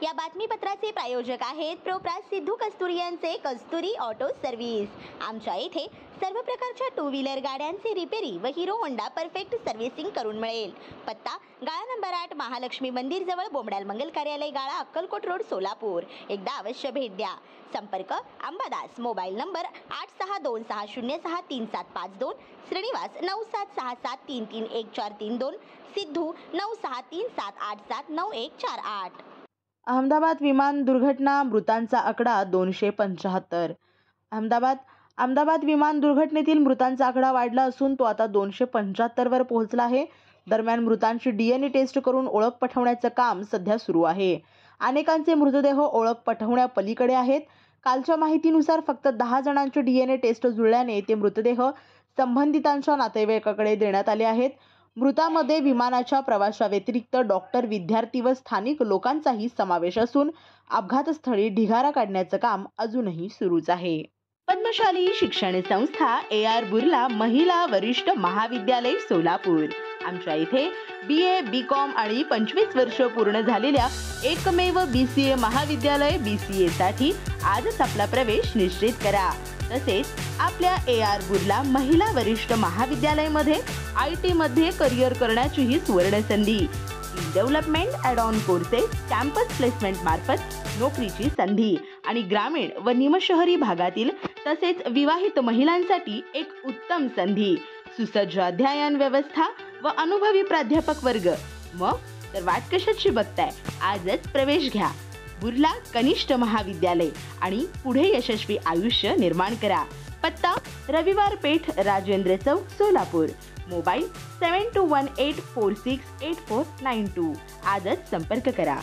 या बातमीपत्राचे प्रायोजक आहेत प्रोप्रास सिद्धू कस्तुरी यांचे कस्तुरी ऑटो सर्व्हिस। आमच्या येथे सर्व प्रकारच्या टू व्हीलर गाड्यांचे रिपेरी व हिरो होंडा परफेक्ट सर्व्हिसिंग करून मिळेल। पत्ता गाळा नंबर 8 महालक्ष्मी मंदिर जवळ बोमडाल मंगल कार्यालय गाळा अक्कलकोट रोड सोलापूर। एकदा अवश्य भेट द्या। संपर्क अंबादास, मोबाईल नंबर 8626063752, श्रीनिवास 9766733142, सिद्धू 9637879148। अहमदाबाद विमान दुर्घटना, मृतांचा आकडा 275। अहमदाबाद विमान दुर्घटनेतील मृतांचा आकडा वाढला असून तो आता 275 वर पोहोचला आहे। दरम्यान मृतांची DNA टेस्ट करून ओळख पटवण्याचं काम सध्या सुरू आहे। अनेकांचे मृतदेह ओळख पटवण्यापलीकडे आहेत। कालच्या माहितीनुसार फक्त 10 जणांचे DNA टेस्ट जुळल्याने ते मृतदेह संबंधितांच्या नातेवाईकाकडे देण्यात आले आहेत। मृतांमध्ये विमानाच्या प्रवाशाव्यतिरिक्त डॉक्टर, विद्यार्थी व स्थानिक लोकांचाही समावेश असून अपघातस्थळी ढिगारा काढण्याचं काम अजूनही सुरूच आहे। पद्मशाली शिक्षण संस्था AR बुर्ला महिला वरिष्ठ महाविद्यालय सोलापूर। आमच्या इथे BA, BCom आणि 25 वर्ष पूर्ण झालेल्या एकमेव BCA महाविद्यालय BCA साठी आजच आपला प्रवेश निश्चित करा। तसेच आपल्या AR बुर्ला महिला वरिष्ठ महाविद्यालयामध्ये IT मध्ये करिअर करण्याचीही सुवर्ण संधी, skill development, add on courses, campus placement मार्फत नोकरीची संधी आणि ग्रामीण व निमशहरी भागातील तसेच विवाहित महिलांसाठी एक उत्तम संधी, सुसज्ज अध्ययन व्यवस्था व अनुभवी प्राध्यापक वर्ग। मग तर वाट कशाची बघताय, आजच प्रवेश घ्या। बुर्ला कनिष्ठ महाविद्यालय आणि पुढे यशस्वी आयुष्य निर्माण करा। पत्ता रविवार पेठ, राजेंद्र चौक, सोलापूर। मोबाईल 7218468492। आजच संपर्क करा।